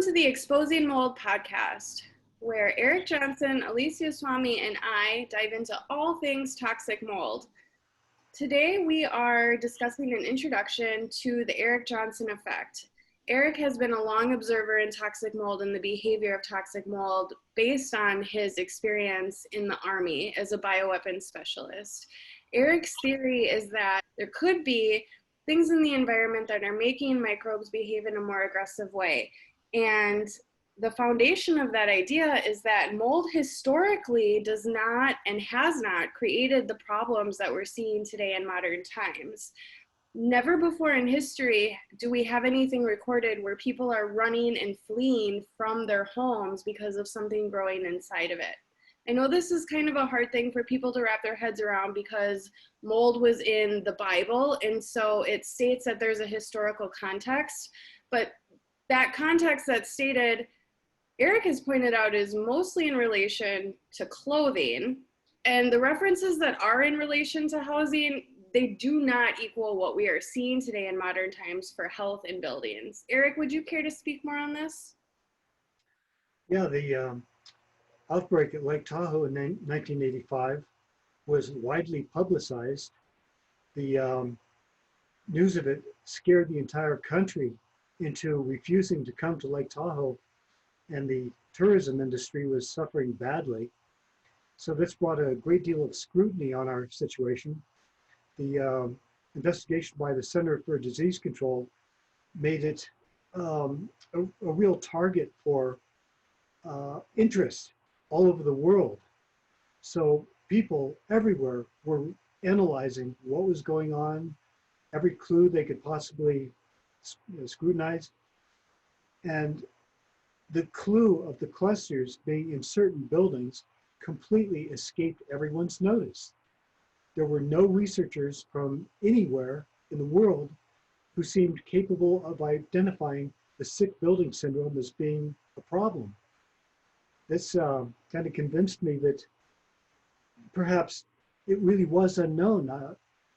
To the Exposing Mold podcast, where Erik Johnson, Alicia Swami, and I dive into all things toxic mold. Today we are discussing an introduction to the Erik Johnson Effect. Erik has been a long observer in toxic mold and the behavior of toxic mold based on his experience in the Army as a bioweapons specialist. Erik's theory is that there could be things in the environment that are making microbes behave in a more aggressive way. And the foundation of that idea is that mold historically does not and has not created the problems that we're seeing today in modern times. Never before in history do we have anything recorded where people are running and fleeing from their homes because of something growing inside of it. I know this is kind of a hard thing for people to wrap their heads around because mold was in the Bible, and so it states that there's a historical context, but that context that's stated, Erik has pointed out, is mostly in relation to clothing, and the references that are in relation to housing, they do not equal what we are seeing today in modern times for health in buildings. Erik, would you care to speak more on this? Yeah, the outbreak at Lake Tahoe in 1985 was widely publicized. The news of it scared the entire country into refusing to come to Lake Tahoe, and the tourism industry was suffering badly. So this brought a great deal of scrutiny on our situation. The investigation by the Center for Disease Control made it a real target for interest all over the world. So people everywhere were analyzing what was going on, every clue they could possibly scrutinize. And the clue of the clusters being in certain buildings completely escaped everyone's notice. There were no researchers from anywhere in the world who seemed capable of identifying the sick building syndrome as being a problem. This kind of convinced me that perhaps it really was unknown.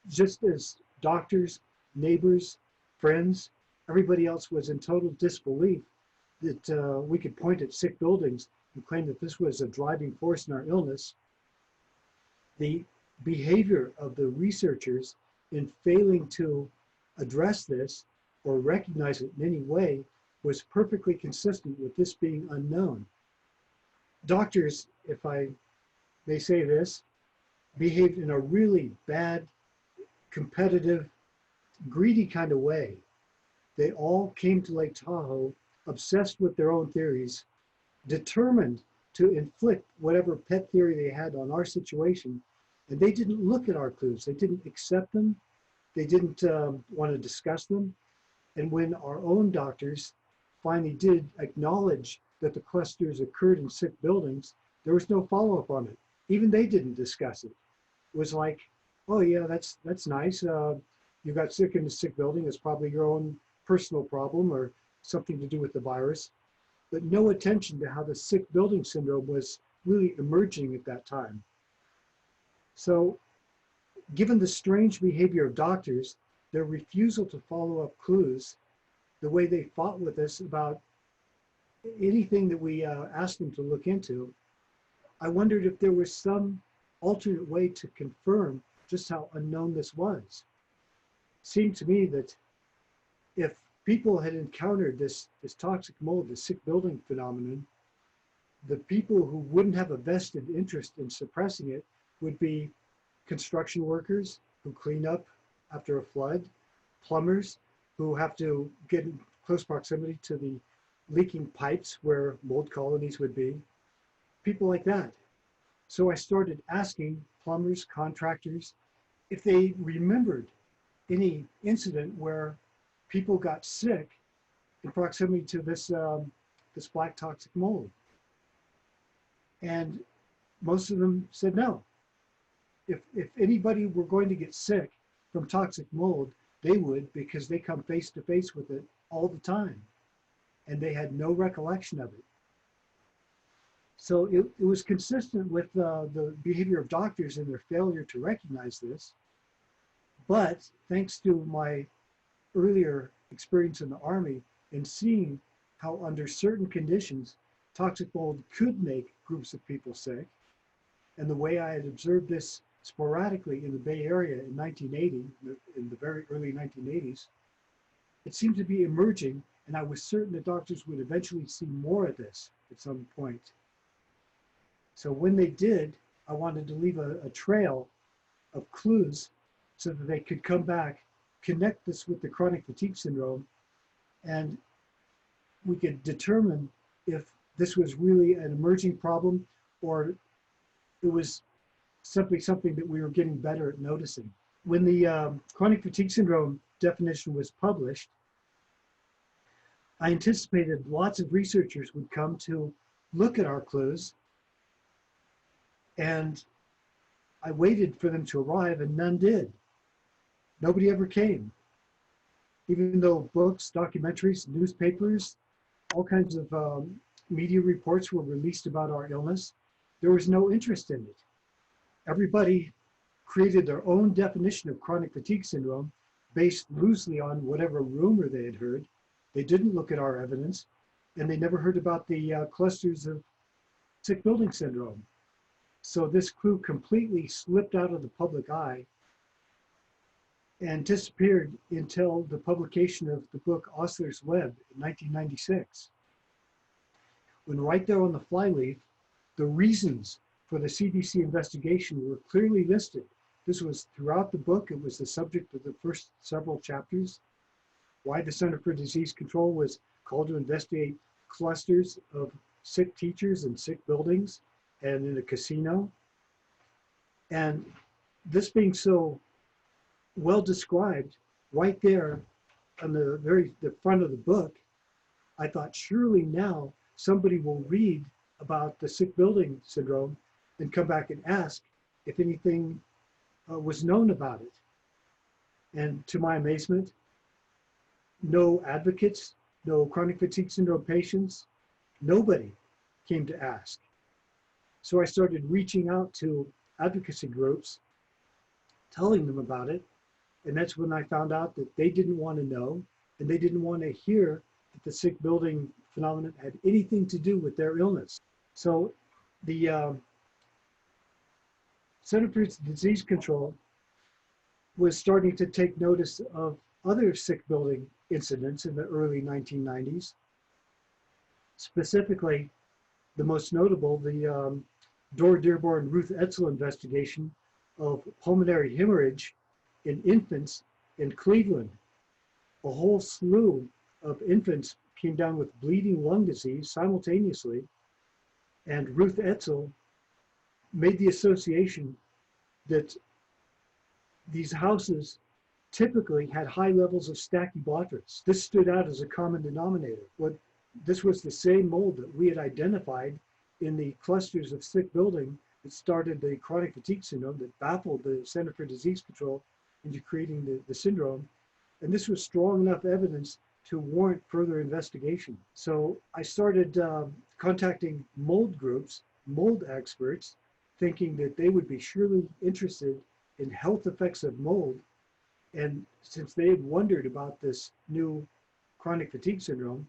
Just as doctors, neighbors, friends, everybody else was in total disbelief that we could point at sick buildings and claim that this was a driving force in our illness. The behavior of the researchers in failing to address this or recognize it in any way was perfectly consistent with this being unknown. Doctors, if I may say this, behaved in a really bad, competitive, greedy kind of way. They all came to Lake Tahoe obsessed with their own theories, determined to inflict whatever pet theory they had on our situation, and they didn't look at our clues. They didn't accept them. They didn't want to discuss them. And when our own doctors finally did acknowledge that the clusters occurred in sick buildings, there was no follow-up on it. Even they didn't discuss it. It was like, oh yeah, that's nice. You got sick in a sick building. It's probably your own personal problem or something to do with the virus. But no attention to how the sick building syndrome was really emerging at that time. So given the strange behavior of doctors, their refusal to follow up clues, the way they fought with us about anything that we asked them to look into, I wondered if there was some alternate way to confirm just how unknown this was. It seemed to me that if people had encountered this toxic mold, this sick building phenomenon, the people who wouldn't have a vested interest in suppressing it would be construction workers who clean up after a flood, plumbers who have to get in close proximity to the leaking pipes where mold colonies would be, people like that. So I started asking plumbers, contractors, if they remembered any incident where people got sick in proximity to this black toxic mold. And most of them said no. If anybody were going to get sick from toxic mold, they would, because they come face to face with it all the time. And they had no recollection of it. So it was consistent with the behavior of doctors and their failure to recognize this. But thanks to my earlier experience in the Army and seeing how under certain conditions, toxic mold could make groups of people sick. And the way I had observed this sporadically in the Bay Area in 1980, in the very early 1980s, it seemed to be emerging, and I was certain that doctors would eventually see more of this at some point. So when they did, I wanted to leave a trail of clues so that they could come back, connect this with the chronic fatigue syndrome, and we could determine if this was really an emerging problem or it was simply something that we were getting better at noticing. When the chronic fatigue syndrome definition was published, I anticipated lots of researchers would come to look at our clues, and I waited for them to arrive and none did. Nobody ever came. Even though books, documentaries, newspapers, all kinds of media reports were released about our illness, there was no interest in it. Everybody created their own definition of chronic fatigue syndrome based loosely on whatever rumor they had heard. They didn't look at our evidence, and they never heard about the clusters of sick building syndrome. So this clue completely slipped out of the public eye and disappeared until the publication of the book Osler's Web in 1996. When right there on the flyleaf, the reasons for the CDC investigation were clearly listed. This was throughout the book. It was the subject of the first several chapters. Why the Center for Disease Control was called to investigate clusters of sick teachers and sick buildings and in a casino. And this being so well described right there on the front of the book, I thought surely now somebody will read about the sick building syndrome and come back and ask if anything was known about it. And to my amazement, no advocates, no chronic fatigue syndrome patients, nobody came to ask. So I started reaching out to advocacy groups, telling them about it. And that's when I found out that they didn't want to know, and they didn't want to hear that the sick building phenomenon had anything to do with their illness. So the Center for Disease Control was starting to take notice of other sick building incidents in the early 1990s. Specifically, the most notable, the Dora Dearborn Ruth Etzel investigation of pulmonary hemorrhage in infants in Cleveland. A whole slew of infants came down with bleeding lung disease simultaneously, and Ruth Etzel made the association that these houses typically had high levels of Stachybotrys. This stood out as a common denominator. This was the same mold that we had identified in the clusters of sick building that started the chronic fatigue syndrome that baffled the Center for Disease Control into creating the syndrome. And this was strong enough evidence to warrant further investigation. So I started contacting mold groups, mold experts, thinking that they would be surely interested in health effects of mold. And since they had wondered about this new chronic fatigue syndrome,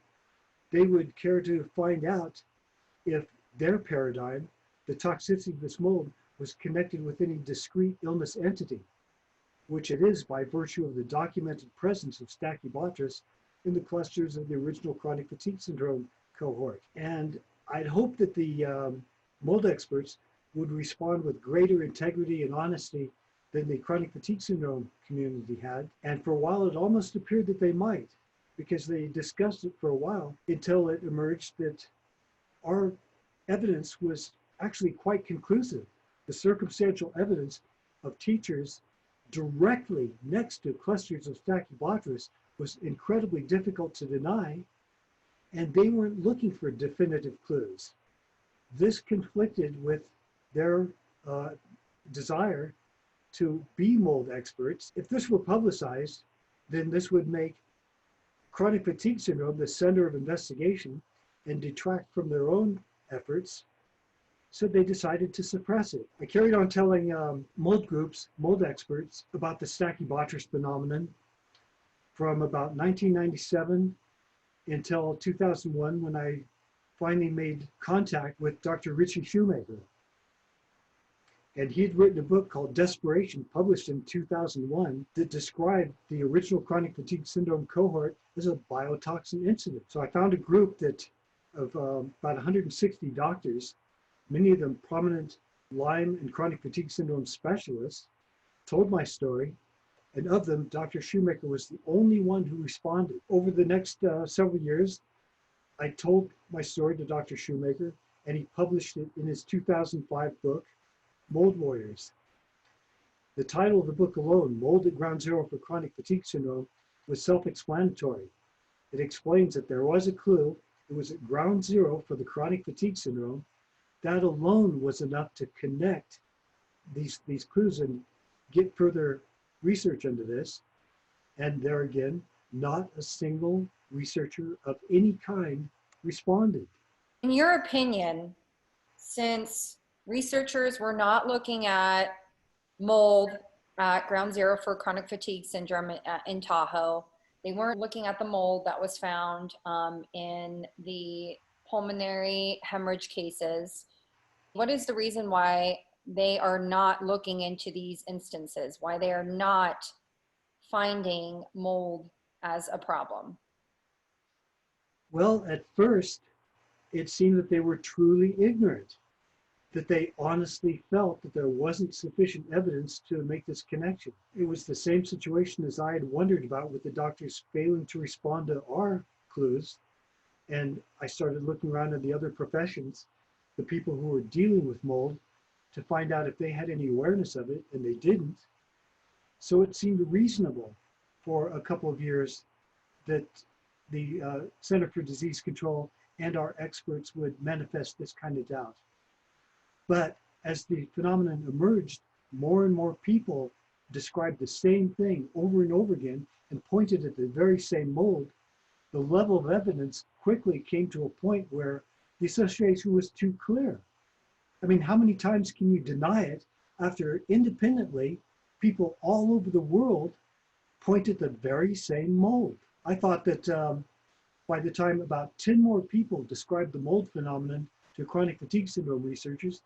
they would care to find out if their paradigm, the toxicity of this mold, was connected with any discrete illness entity, which it is by virtue of the documented presence of Stachybotrys in the clusters of the original chronic fatigue syndrome cohort. And I'd hoped that the mold experts would respond with greater integrity and honesty than the chronic fatigue syndrome community had. And for a while, it almost appeared that they might, because they discussed it for a while until it emerged that our evidence was actually quite conclusive. The circumstantial evidence of teachers directly next to clusters of Stachybotrys was incredibly difficult to deny, and they weren't looking for definitive clues. This conflicted with their desire to be mold experts. If this were publicized, then this would make chronic fatigue syndrome the center of investigation and detract from their own efforts. So they decided to suppress it. I carried on telling mold groups, mold experts, about the Stachybotrys phenomenon from about 1997 until 2001 when I finally made contact with Dr. Richie Shoemaker. And he'd written a book called Desperation, published in 2001, that described the original chronic fatigue syndrome cohort as a biotoxin incident. So I found a group of about 160 doctors, many of them prominent Lyme and chronic fatigue syndrome specialists, told my story. And of them, Dr. Shoemaker was the only one who responded. Over the next several years, I told my story to Dr. Shoemaker, and he published it in his 2005 book, Mold Warriors. The title of the book alone, Mold at Ground Zero for Chronic Fatigue Syndrome, was self-explanatory. It explains that there was a clue. It was at ground zero for the chronic fatigue syndrome. That alone was enough to connect these clues and get further research into this. And there again, not a single researcher of any kind responded. In your opinion, since researchers were not looking at mold at ground zero for chronic fatigue syndrome in Tahoe, they weren't looking at the mold that was found in the pulmonary hemorrhage cases. What is the reason why they are not looking into these instances, why they are not finding mold as a problem? Well, at first, it seemed that they were truly ignorant, that they honestly felt that there wasn't sufficient evidence to make this connection. It was the same situation as I had wondered about with the doctors failing to respond to our clues. And I started looking around at the other professions, the people who were dealing with mold, to find out if they had any awareness of it, and they didn't. So it seemed reasonable for a couple of years that the Center for Disease Control and our experts would manifest this kind of doubt. But as the phenomenon emerged, more and more people described the same thing over and over again and pointed at the very same mold. The level of evidence quickly came to a point where the association was too clear. I mean, how many times can you deny it after independently people all over the world point at the very same mold? I thought that by the time about 10 more people described the mold phenomenon to chronic fatigue syndrome researchers,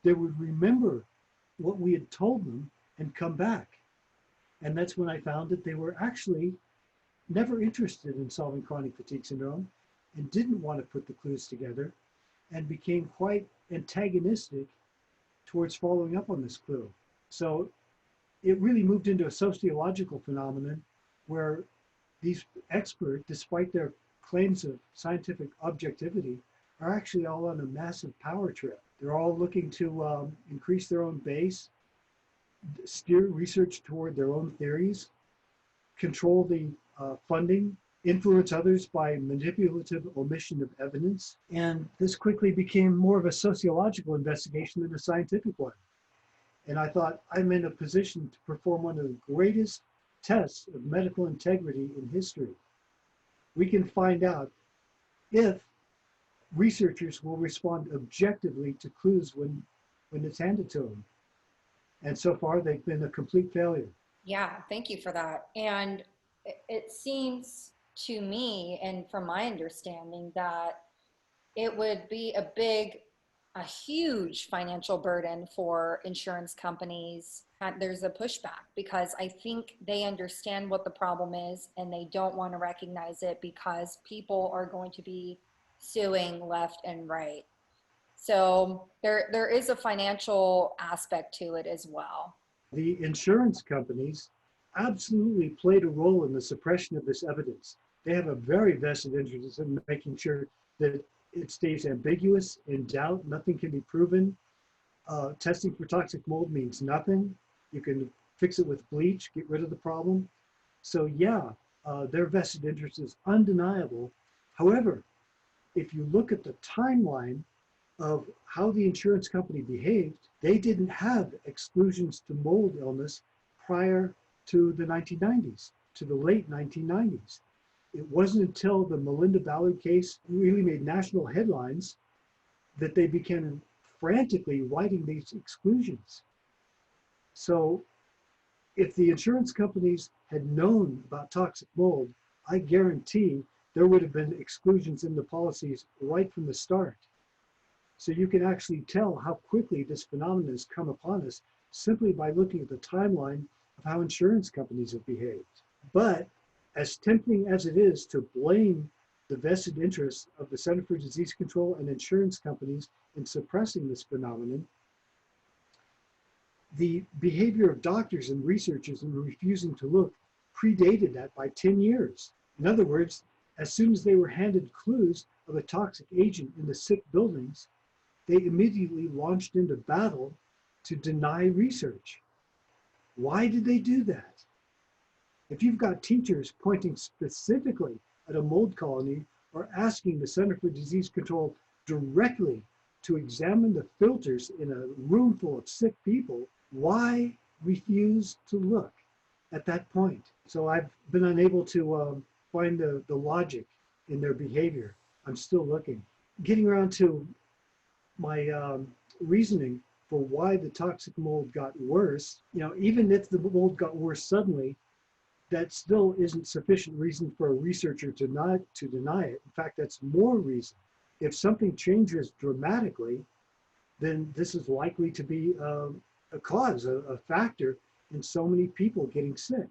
they would remember what we had told them and come back. And that's when I found that they were actually never interested in solving chronic fatigue syndrome and didn't want to put the clues together and became quite antagonistic towards following up on this clue. So it really moved into a sociological phenomenon where these experts, despite their claims of scientific objectivity, are actually all on a massive power trip. They're all looking to increase their own base, steer research toward their own theories, control the funding, influence others by manipulative omission of evidence. And this quickly became more of a sociological investigation than a scientific one. And I thought, I'm in a position to perform one of the greatest tests of medical integrity in history. We can find out if researchers will respond objectively to clues when it's handed to them. And so far, they've been a complete failure. Yeah, thank you for that. And it seems to me, and from my understanding, that it would be a huge financial burden for insurance companies. There's a pushback because I think they understand what the problem is and they don't want to recognize it because people are going to be suing left and right. So there is a financial aspect to it as well. The insurance companies absolutely played a role in the suppression of this evidence. They have a very vested interest in making sure that it stays ambiguous, in doubt, nothing can be proven. Testing for toxic mold means nothing. You can fix it with bleach, get rid of the problem. So yeah, their vested interest is undeniable. However, if you look at the timeline of how the insurance company behaved, they didn't have exclusions to mold illness prior to the 1990s, to the late 1990s. It wasn't until the Melinda Ballard case really made national headlines that they began frantically writing these exclusions. So if the insurance companies had known about toxic mold, I guarantee there would have been exclusions in the policies right from the start. So you can actually tell how quickly this phenomenon has come upon us simply by looking at the timeline of how insurance companies have behaved. But as tempting as it is to blame the vested interests of the Center for Disease Control and insurance companies in suppressing this phenomenon, the behavior of doctors and researchers in refusing to look predated that by 10 years. In other words, as soon as they were handed clues of a toxic agent in the sick buildings, they immediately launched into battle to deny research. Why did they do that? If you've got teachers pointing specifically at a mold colony or asking the Center for Disease Control directly to examine the filters in a room full of sick people, why refuse to look at that point? So I've been unable to find the logic in their behavior. I'm still looking. Getting around to my reasoning for why the toxic mold got worse, even if the mold got worse suddenly, that still isn't sufficient reason for a researcher to deny it. In fact, that's more reason. If something changes dramatically, then this is likely to be a cause, a factor in so many people getting sick.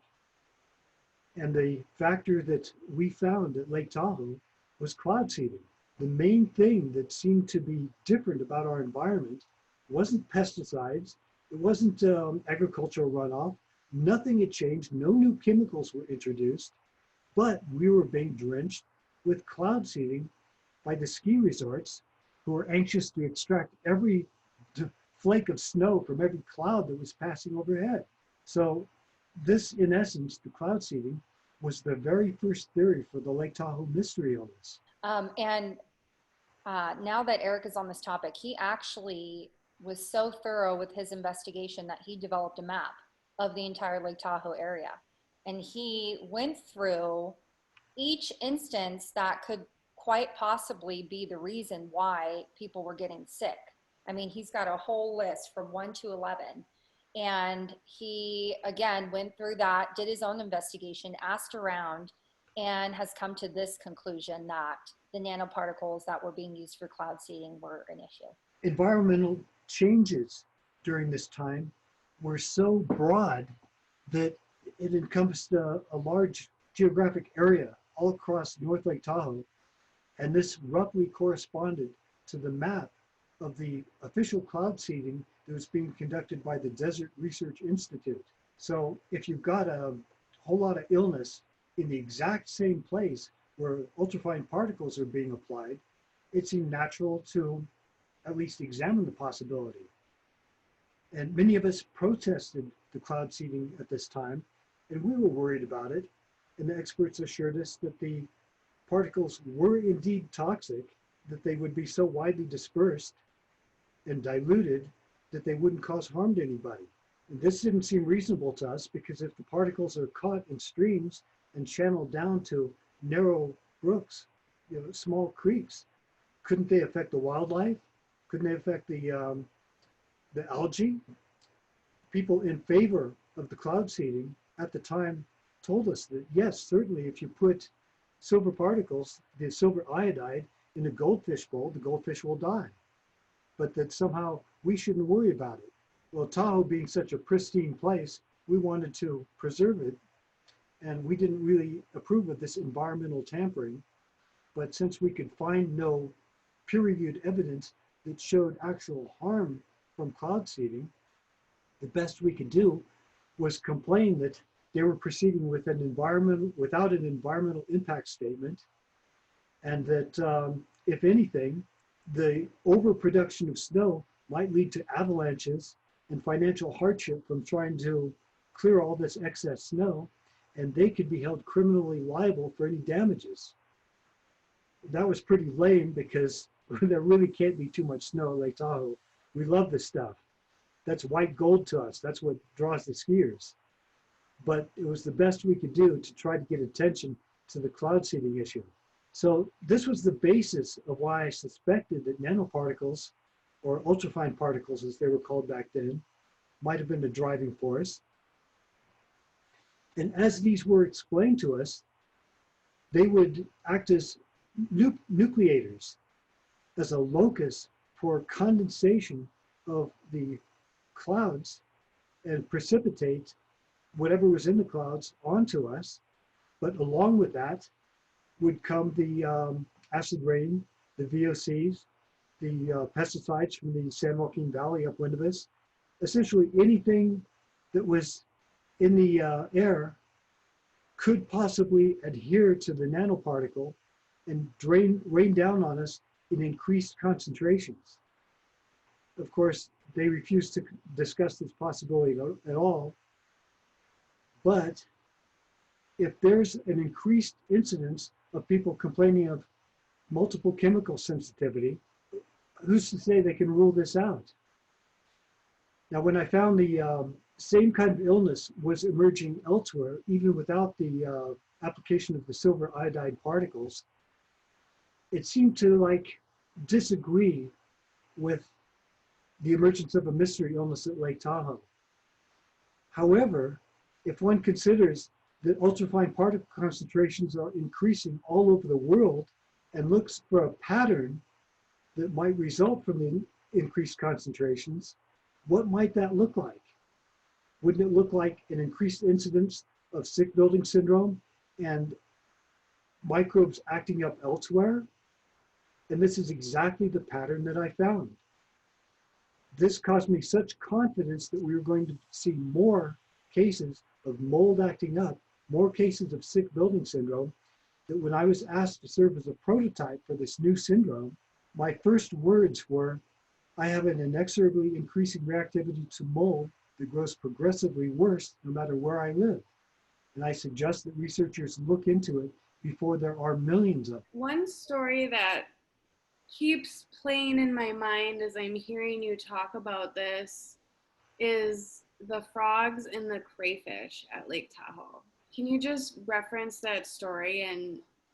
And the factor that we found at Lake Tahoe was cloud seeding. The main thing that seemed to be different about our environment wasn't pesticides, it wasn't agricultural runoff, nothing had changed, no new chemicals were introduced, but we were being drenched with cloud seeding by the ski resorts who were anxious to extract every flake of snow from every cloud that was passing overhead. So this, in essence, the cloud seeding, was the very first theory for the Lake Tahoe mystery illness. Now that Erik is on this topic, he actually was so thorough with his investigation that he developed a map of the entire Lake Tahoe area. And he went through each instance that could quite possibly be the reason why people were getting sick. I mean, he's got a whole list from 1 to 11. And he, again, went through that, did his own investigation, asked around, and has come to this conclusion that the nanoparticles that were being used for cloud seeding were an issue. Environmental changes during this time were so broad that it encompassed a large geographic area all across North Lake Tahoe. And this roughly corresponded to the map of the official cloud seeding that was being conducted by the Desert Research Institute. So if you've got a whole lot of illness in the exact same place where ultrafine particles are being applied, it seemed natural to at least examine the possibility. And many of us protested the cloud seeding at this time, and we were worried about it. And the experts assured us that the particles were indeed toxic, that they would be so widely dispersed and diluted that they wouldn't cause harm to anybody. And this didn't seem reasonable to us, because if the particles are caught in streams and channeled down to narrow brooks, small creeks, couldn't they affect the wildlife? Couldn't they affect the algae? People in favor of the cloud seeding at the time told us that, yes, certainly if you put silver particles, the silver iodide, in a goldfish bowl, the goldfish will die. But that somehow we shouldn't worry about it. Well, Tahoe being such a pristine place, we wanted to preserve it, and we didn't really approve of this environmental tampering. But since we could find no peer-reviewed evidence that showed actual harm from cloud seeding, the best we could do was complain that they were proceeding with without an environmental impact statement, and that if anything, the overproduction of snow might lead to avalanches and financial hardship from trying to clear all this excess snow, and they could be held criminally liable for any damages. That was pretty lame, because there really can't be too much snow at Lake Tahoe. We love this stuff. That's white gold to us. That's what draws the skiers. But it was the best we could do to try to get attention to the cloud seeding issue. So this was the basis of why I suspected that nanoparticles, or ultrafine particles as they were called back then, might have been the driving force. And as these were explained to us, they would act as nucleators, as a locus for condensation of the clouds and precipitate whatever was in the clouds onto us. But along with that would come the acid rain, the VOCs, the pesticides from the San Joaquin Valley upwind of us. Essentially anything that was in the air could possibly adhere to the nanoparticle and rain down on us in increased concentrations. Of course, they refused to discuss this possibility at all. But if there's an increased incidence of people complaining of multiple chemical sensitivity, who's to say they can rule this out? Now, when I found the same kind of illness was emerging elsewhere, even without the application of the silver iodide particles, it seemed to disagree with the emergence of a mystery illness at Lake Tahoe. However, if one considers that ultrafine particle concentrations are increasing all over the world and looks for a pattern that might result from the increased concentrations, what might that look like? Wouldn't it look like an increased incidence of sick building syndrome and microbes acting up elsewhere? And this is exactly the pattern that I found. This caused me such confidence that we were going to see more cases of mold acting up, more cases of sick building syndrome, that when I was asked to serve as a prototype for this new syndrome, my first words were, I have an inexorably increasing reactivity to mold that grows progressively worse no matter where I live. And I suggest that researchers look into it before there are millions of them. One story that keeps playing in my mind as I'm hearing you talk about this is the frogs and the crayfish at Lake Tahoe. Can you just reference that story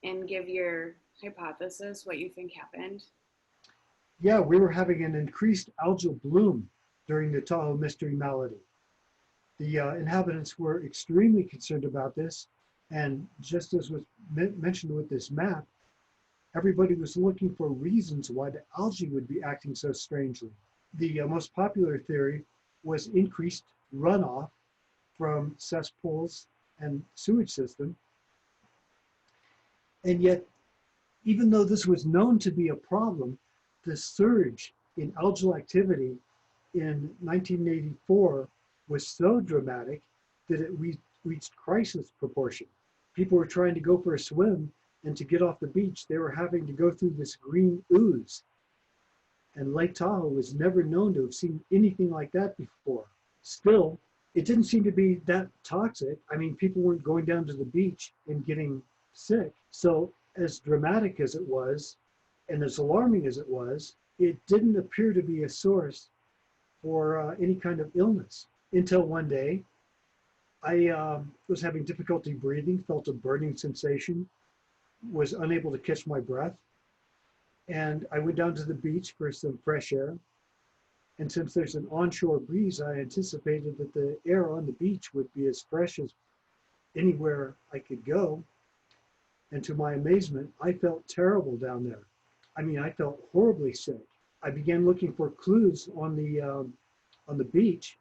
and give your hypothesis, what you think happened? Yeah, we were having an increased algal bloom during the Tahoe mystery malady. The inhabitants were extremely concerned about this, and just as was mentioned with this map, everybody was looking for reasons why the algae would be acting so strangely. The most popular theory was increased runoff from cesspools and sewage system. And yet, even though this was known to be a problem, the surge in algal activity in 1984 was so dramatic that it reached crisis proportion. People were trying to go for a swim, and to get off the beach, they were having to go through this green ooze. And Lake Tahoe was never known to have seen anything like that before. Still, it didn't seem to be that toxic. I mean, people weren't going down to the beach and getting sick. So as dramatic as it was, and as alarming as it was, it didn't appear to be a source for any kind of illness. Until one day, I was having difficulty breathing, felt a burning sensation, was unable to catch my breath. And I went down to the beach for some fresh air. And since there's an onshore breeze, I anticipated that the air on the beach would be as fresh as anywhere I could go. And to my amazement, I felt terrible down there. I mean, I felt horribly sick. I began looking for clues on the beach,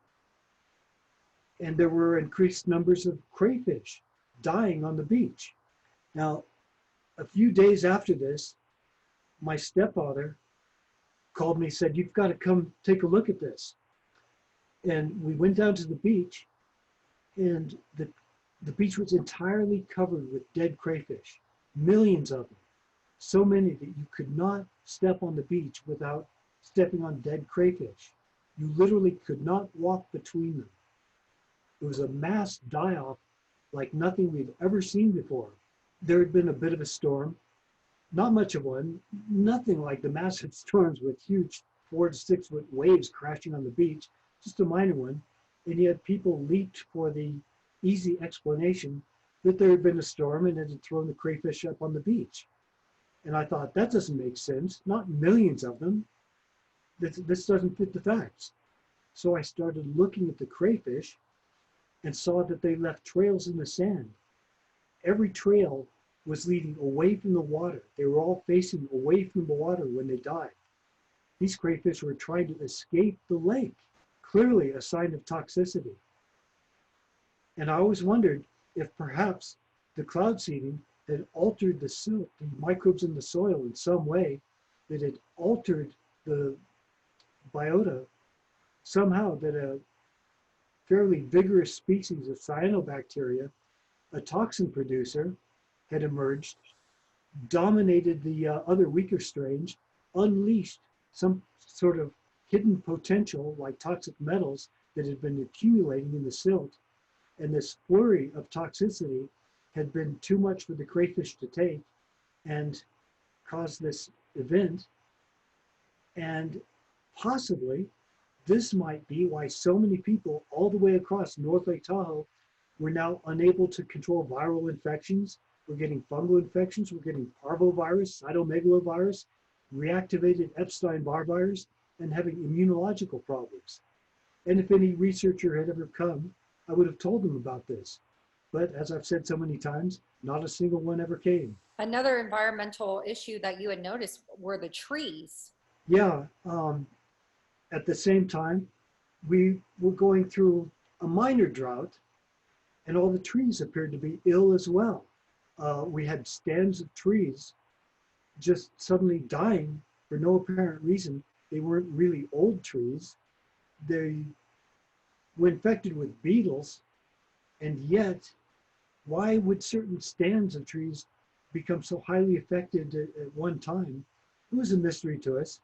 and there were increased numbers of crayfish dying on the beach. Now, a few days after this, my stepfather called me, said, "You've got to come take a look at this." And we went down to the beach, and the beach was entirely covered with dead crayfish, millions of them. So many that you could not step on the beach without stepping on dead crayfish. You literally could not walk between them. It was a mass die-off like nothing we've ever seen before. There had been a bit of a storm, not much of one, nothing like the massive storms with huge 4 to 6 foot waves crashing on the beach, just a minor one. And yet people leaped for the easy explanation that there had been a storm and it had thrown the crayfish up on the beach. And I thought, that doesn't make sense, not millions of them. This doesn't fit the facts. So I started looking at the crayfish and saw that they left trails in the sand. Every trail was leading away from the water. They were all facing away from the water when they died. These crayfish were trying to escape the lake, clearly a sign of toxicity. And I always wondered if perhaps the cloud seeding had altered the silt, the microbes in the soil in some way, that had altered the biota somehow, that a fairly vigorous species of cyanobacteria, a toxin producer, had emerged, dominated the other weaker strains, unleashed some sort of hidden potential like toxic metals that had been accumulating in the silt. And this flurry of toxicity had been too much for the crayfish to take and caused this event. And possibly this might be why so many people all the way across North Lake Tahoe were now unable to control viral infections. We're getting fungal infections, we're getting parvovirus, cytomegalovirus, reactivated Epstein-Barr virus, and having immunological problems. And if any researcher had ever come, I would have told them about this. But as I've said so many times, not a single one ever came. Another environmental issue that you had noticed were the trees. Yeah, at the same time, we were going through a minor drought, and all the trees appeared to be ill as well. We had stands of trees just suddenly dying for no apparent reason. They weren't really old trees. They were infected with beetles, and yet, why would certain stands of trees become so highly affected at one time? It was a mystery to us.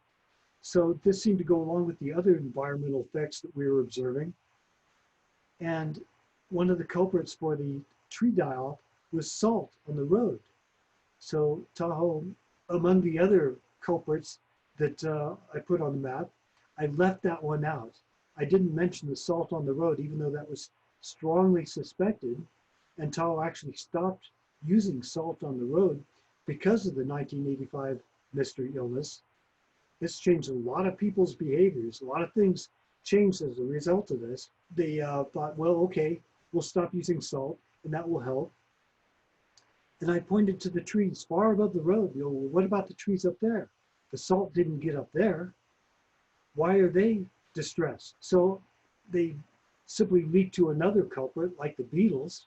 So this seemed to go along with the other environmental effects that we were observing. And one of the culprits for the tree die-off was salt on the road. So Tahoe, among the other culprits that I put on the map, I left that one out. I didn't mention the salt on the road, even though that was strongly suspected. And Tahoe actually stopped using salt on the road because of the 1985 mystery illness. This changed a lot of people's behaviors. A lot of things changed as a result of this. They thought, well, okay, we'll stop using salt and that will help. And I pointed to the trees far above the road. Well, what about the trees up there? The salt didn't get up there. Why are they distressed? So they simply leaped to another culprit like the beetles.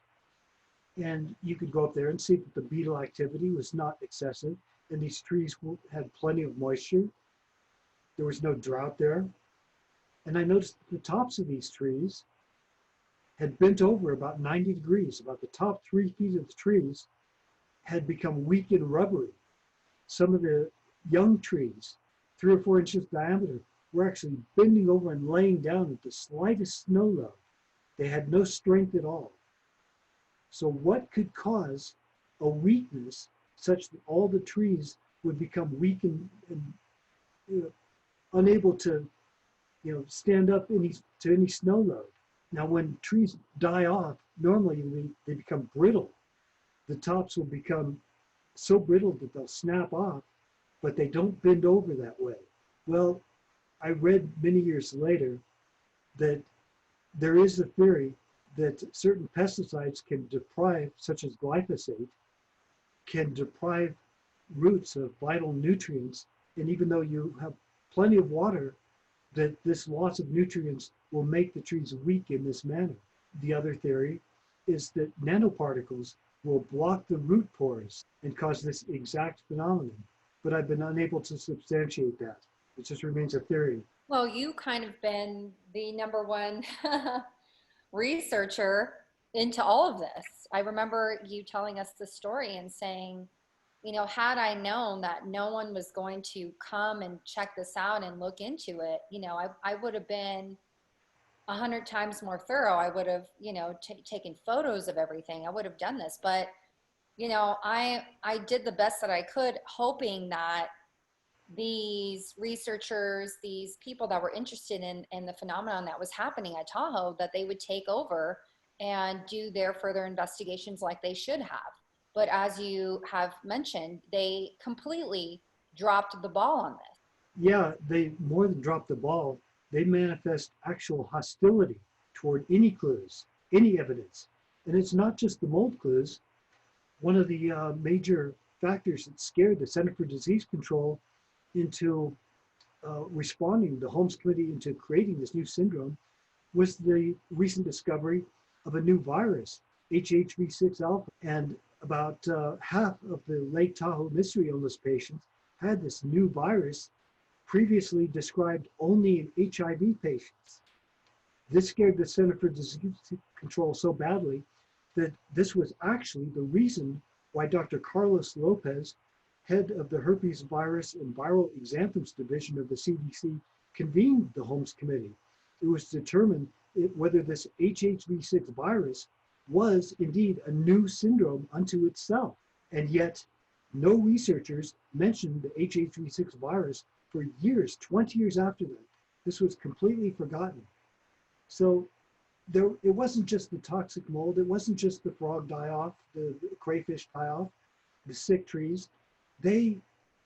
And you could go up there and see that the beetle activity was not excessive. And these trees had plenty of moisture. There was no drought there. And I noticed that the tops of these trees had bent over about 90 degrees. About the top 3 feet of the trees had become weak and rubbery. Some of the young trees, 3 or 4 inches diameter, were actually bending over and laying down at the slightest snow load. They had no strength at all. So what could cause a weakness such that all the trees would become weak and unable to stand up to any snow load? Now, when trees die off, normally they become brittle. The tops will become so brittle that they'll snap off, but they don't bend over that way. Well, I read many years later that there is a theory that certain pesticides can deprive, such as glyphosate, can deprive roots of vital nutrients. And even though you have plenty of water, that this loss of nutrients will make the trees weak in this manner. The other theory is that nanoparticles will block the root pores and cause this exact phenomenon. But I've been unable to substantiate that. It just remains a theory. Well, you kind of been the #1 researcher into all of this. I remember you telling us the story and saying, had I known that no one was going to come and check this out and look into it, I would have been 100 times more thorough. I would have, taken photos of everything. I would have done this, but, I did the best that I could, hoping that these researchers, these people that were interested in the phenomenon that was happening at Tahoe, that they would take over and do their further investigations like they should have. But as you have mentioned, they completely dropped the ball on this. Yeah, they more than dropped the ball. They manifest actual hostility toward any clues, any evidence. And it's not just the mold clues. one of the major factors that scared the Center for Disease Control into responding, the Holmes Committee into creating this new syndrome, was the recent discovery of a new virus, HHV6 alpha. And about half of the Lake Tahoe mystery illness patients had this new virus previously described only in HIV patients. This scared the Center for Disease Control so badly that this was actually the reason why Dr. Carlos Lopez, head of the Herpes Virus and Viral Exanthems Division of the CDC, convened the Holmes Committee. It was determined whether this HHV6 virus was indeed a new syndrome unto itself. And yet, no researchers mentioned the HHV6 virus for years, 20 years after that. This was completely forgotten. So it wasn't just the toxic mold, it wasn't just the frog die-off, the crayfish die-off, the sick trees. They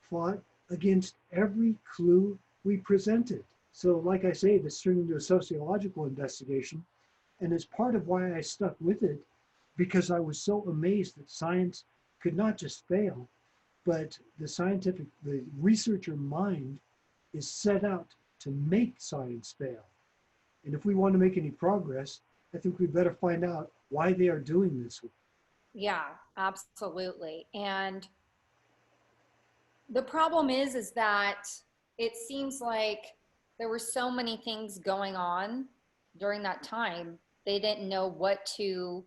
fought against every clue we presented. So like I say, this turned into a sociological investigation, and it's part of why I stuck with it, because I was so amazed that science could not just fail, but the researcher mind is set out to make science fail. And if we want to make any progress, I think we better find out why they are doing this. Yeah, absolutely. And the problem is that it seems like there were so many things going on during that time, they didn't know what to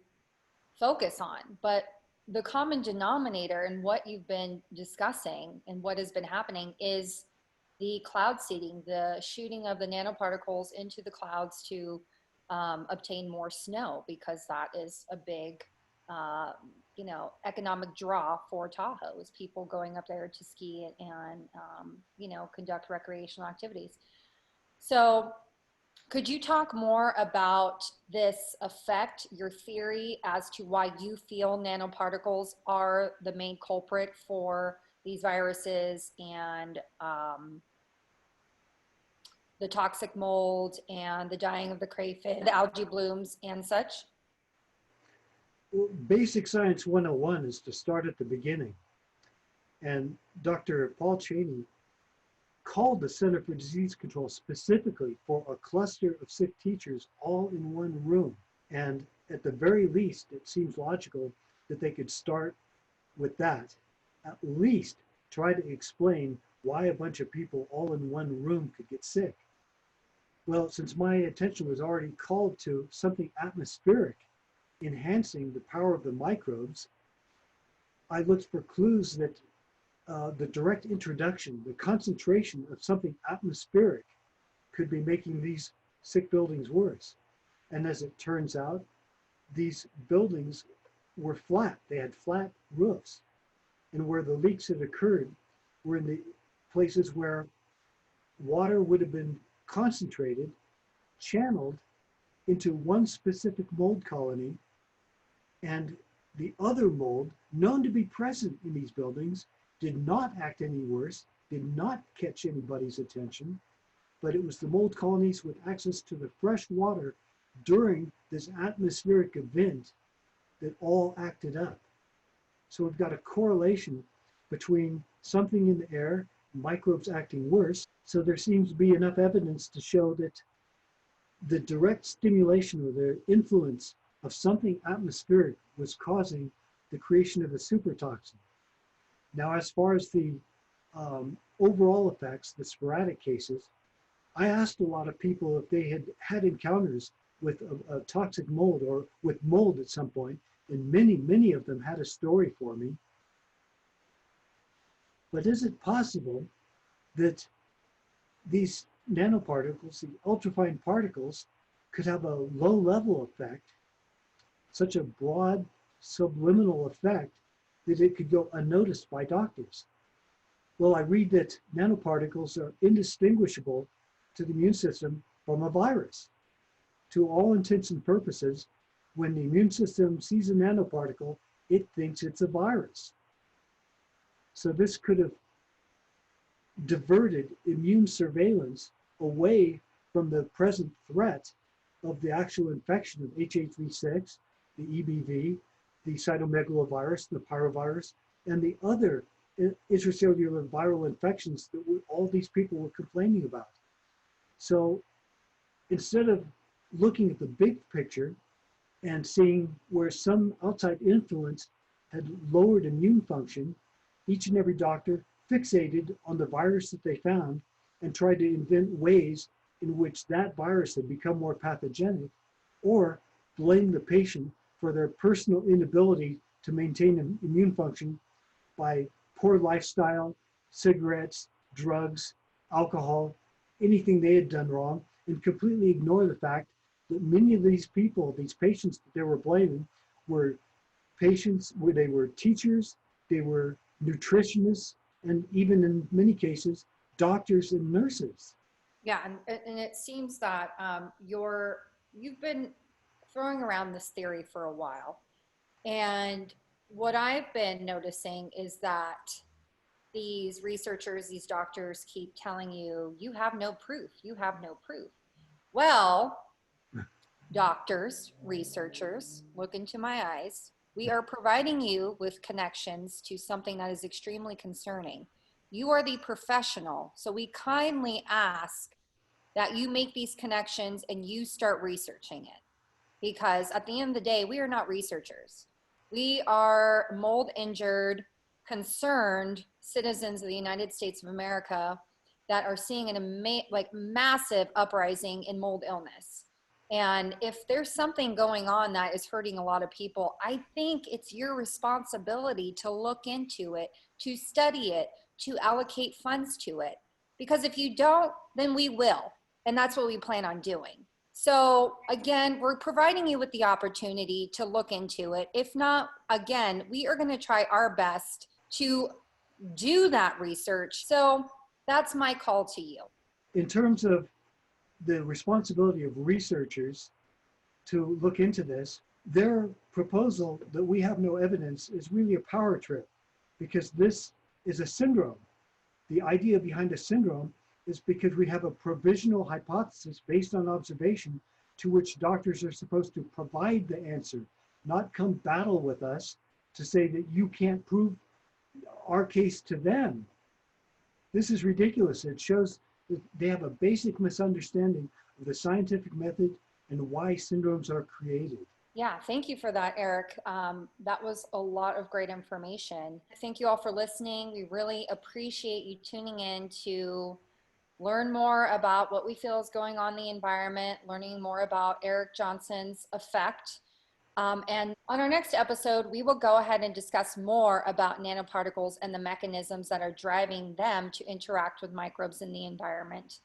focus on. But the common denominator in what you've been discussing and what has been happening is the cloud seeding, the shooting of the nanoparticles into the clouds to obtain more snow, because that is a big, economic draw for Tahoe, is people going up there to ski and conduct recreational activities. So could you talk more about this effect, your theory as to why you feel nanoparticles are the main culprit for these viruses and the toxic mold and the dying of the crayfish, the algae blooms and such? Well, Basic Science 101 is to start at the beginning. And Dr. Paul Cheney called the Center for Disease Control specifically for a cluster of sick teachers all in one room. And at the very least, it seems logical that they could start with that. At least try to explain why a bunch of people all in one room could get sick. Well, since my attention was already called to something atmospheric, enhancing the power of the microbes, I looked for clues that the direct introduction, the concentration of something atmospheric could be making these sick buildings worse. And as it turns out, these buildings were flat. They had flat roofs. And where the leaks had occurred were in the places where water would have been concentrated, channeled into one specific mold colony, and the other mold known to be present in these buildings did not act any worse, did not catch anybody's attention, but it was the mold colonies with access to the fresh water during this atmospheric event that all acted up. So we've got a correlation between something in the air, microbes acting worse. So there seems to be enough evidence to show that the direct stimulation or the influence of something atmospheric was causing the creation of a supertoxin. Now, as far as the overall effects, the sporadic cases, I asked a lot of people if they had had encounters with a toxic mold or with mold at some point, and many of them had a story for me. But is it possible that these nanoparticles, the ultrafine particles, could have a low-level effect, such a broad subliminal effect, that it could go unnoticed by doctors? Well, I read that nanoparticles are indistinguishable to the immune system from a virus. To all intents and purposes, when the immune system sees a nanoparticle, it thinks it's a virus. So this could have diverted immune surveillance away from the present threat of the actual infection of HHV6, the EBV, the cytomegalovirus, the pyrovirus, and the other intracellular viral infections that all these people were complaining about. So instead of looking at the big picture and seeing where some outside influence had lowered immune function, each and every doctor fixated on the virus that they found and tried to invent ways in which that virus had become more pathogenic, or blame the patient for their personal inability to maintain an immune function by poor lifestyle, cigarettes, drugs, alcohol, anything they had done wrong, and completely ignore the fact that many of these people, these patients that they were blaming, were patients where they were teachers, they were nutritionists, and even in many cases, doctors and nurses. Yeah, and it seems that you've been throwing around this theory for a while. And what I've been noticing is that these researchers, these doctors keep telling you, you have no proof, you have no proof. Well, doctors, researchers, look into my eyes. We are providing you with connections to something that is extremely concerning. You are the professional, so we kindly ask that you make these connections and you start researching it. Because at the end of the day, we are not researchers. We are mold injured, concerned citizens of the United States of America that are seeing massive uprising in mold illness. And if there's something going on that is hurting a lot of people, I think it's your responsibility to look into it, to study it, to allocate funds to it. Because if you don't, then we will. And that's what we plan on doing. So again, we're providing you with the opportunity to look into it. If not, again, we are going to try our best to do that research. So that's my call to you. In terms of the responsibility of researchers to look into this, their proposal that we have no evidence is really a power trip, because this is a syndrome. The idea behind a syndrome is because we have a provisional hypothesis based on observation to which doctors are supposed to provide the answer, not come battle with us to say that you can't prove our case to them. This is ridiculous. It shows that they have a basic misunderstanding of the scientific method and why syndromes are created. Yeah, thank you for that, Eric. That was a lot of great information. Thank you all for listening. We really appreciate you tuning in to learn more about what we feel is going on in the environment, learning more about Erik Johnson's effect. And on our next episode, we will go ahead and discuss more about nanoparticles and the mechanisms that are driving them to interact with microbes in the environment,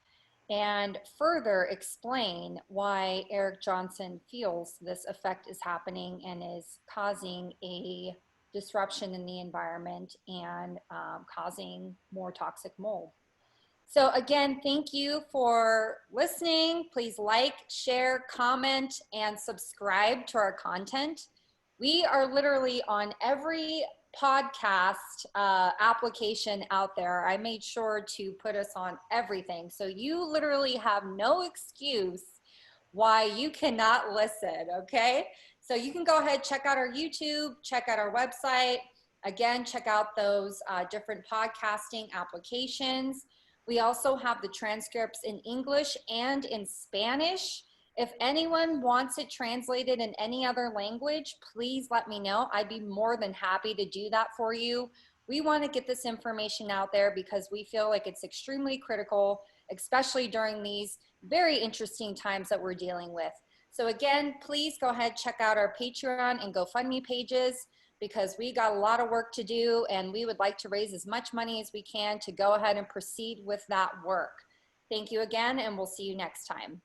and further explain why Erik Johnson feels this effect is happening and is causing a disruption in the environment and causing more toxic mold. So again, thank you for listening. Please like, share, comment, and subscribe to our content. We are literally on every podcast application out there. I made sure to put us on everything. So you literally have no excuse why you cannot listen, okay? So you can go ahead, check out our YouTube, check out our website. Again, check out those different podcasting applications. We also have the transcripts in English and in Spanish. If anyone wants it translated in any other language, please let me know. I'd be more than happy to do that for you. We want to get this information out there because we feel like it's extremely critical, especially during these very interesting times that we're dealing with. So again, please go ahead, check out our Patreon and GoFundMe pages, because we got a lot of work to do and we would like to raise as much money as we can to go ahead and proceed with that work. Thank you again, and we'll see you next time.